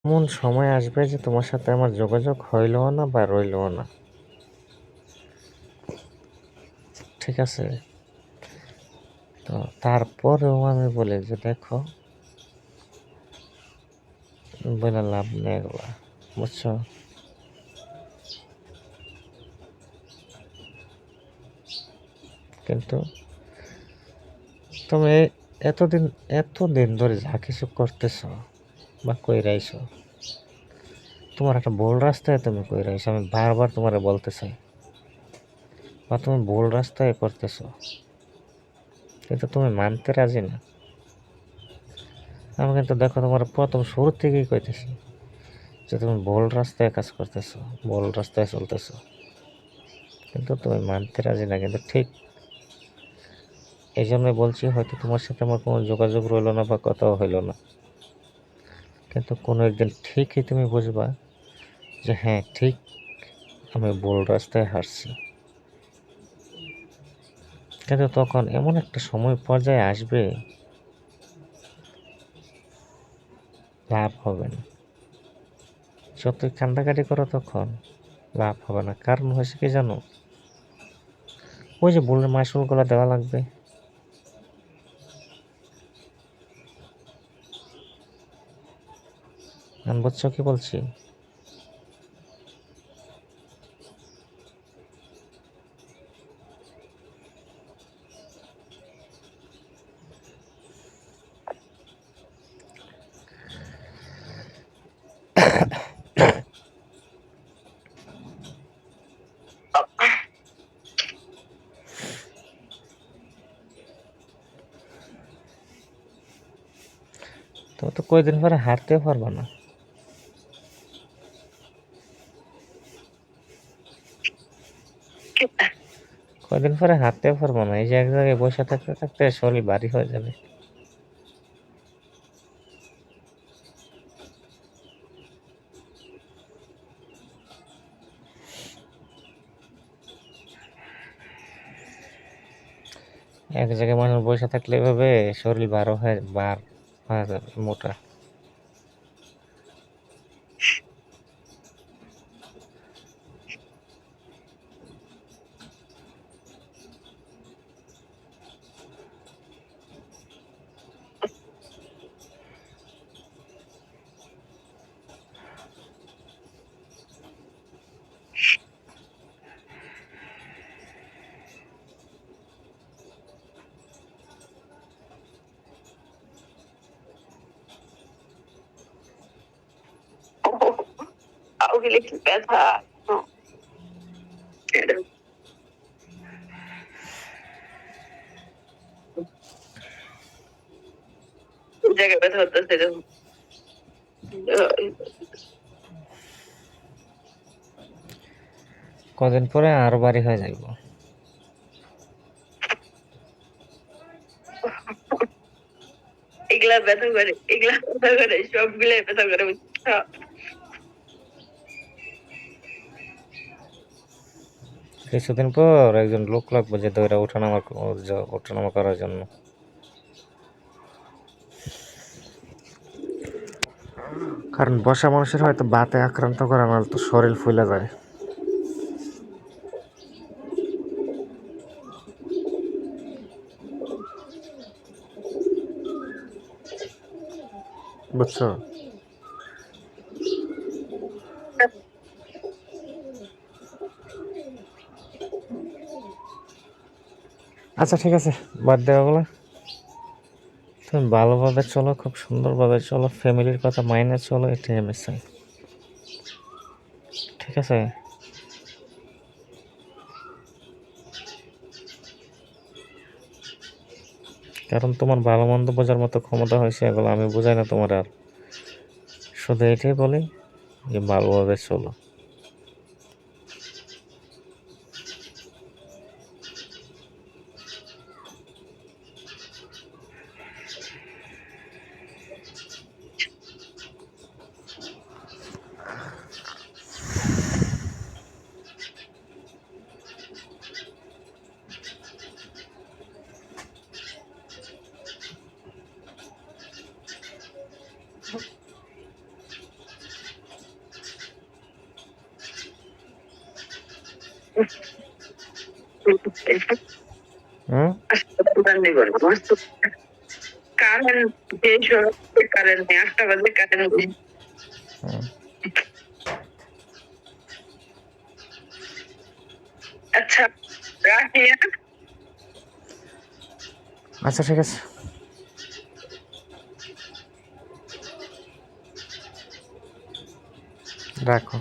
এমন সময় আসবে যে তোমার সাথে আমার যোগাযোগ হইলও না বা রইলও না। ঠিক আছে? তো তারপরেও আমি বলি যে দেখো, বলে লাভ নেই এগুলা। বুঝছো? কিন্তু তুমি এতদিন এতদিন ধরে যা কিছু করতেছ বা কইরাইছো, তোমার একটা ভুল রাস্তায় তুমি কইরাইছো। আমি বারবার তোমারে বলতে চাই, বা তুমি ভুল রাস্তায় করতেছো, কিন্তু তুমি মানতে রাজি না। আমি কিন্তু দেখো তোমার প্রথম শুরু থেকেই কইতেছি যে তুমি ভুল রাস্তায় কাজ করতেছো, ভুল রাস্তায় চলতেছো, কিন্তু তুমি মানতে রাজি না। কিন্তু ঠিক এই জন্যই বলছি, হয়তো তোমার সাথে আমার কোনো যোগাযোগ রইলো না বা কথাও হইলো না, কিন্তু কোনো একদিন ঠিকই তুমি বুঝবা যে হ্যাঁ ঠিক, আমি ভুল রাস্তায় হাঁটছি। কিন্তু তখন এমন একটা সময় পর্যায়ে আসবে, লাভ হবে না। যতই কান্দাকাটি করো তখন লাভ হবে না। কারণ হয়েছে কি জানো, ওই যে ভুলের মাসুলগুলো দেওয়া লাগবে। আমি বুঝছো কি বলছি? তুমি তো কয়দিন পরে হাঁটতেও পারবা না। কয়দিন পরে হাঁটতেও পারবো না। এই যে এক জায়গায় বসে থাকতে থাকতে শরীর ভারী হয়ে যাবে। এক জায়গায় মানুষ বসে থাকলে এভাবে শরীর বার হয়ে যাবে, মোটা। ওগুলো একটু ব্যথা। জায়গায় ব্যথা করতেছে এরকম। কদিন পরে আরো ভারী হয়ে যাইব। এগুলা ব্যথা করে, এগুলা ব্যথা করে, সবগুলাই ব্যথা করে, বুঝছো? কিছুদিন পর একজন লোক লাগবে যে দৌড়া ওঠানামা করার জন্য। কারণ বসা মানুষের হয়তো বাতে আক্রান্ত করে, আমার তো শরীর ফুলে যায়। বুঝছো? আচ্ছা ঠিক আছে, বাদ দেওয়া বলে। তুমি ভালোভাবে চলো, খুব সুন্দরভাবে চলো, ফ্যামিলির কথা মাইনে চলো, এটাই আমি চাই। ঠিক আছে? কারণ তোমার ভালো মন্দ বোঝার মতো ক্ষমতা হয়েছে, এগুলো আমি বোঝাই না তোমার। আর শুধু এটাই বলি যে ভালোভাবে চলো। হুম? কারেন্ট কারেন্ট নেই 8টা বাজে কারেন্ট নেই হুম। আচ্ছা রাখি হ্যাঁ? আচ্ছা ঠিক আছে, রাখো।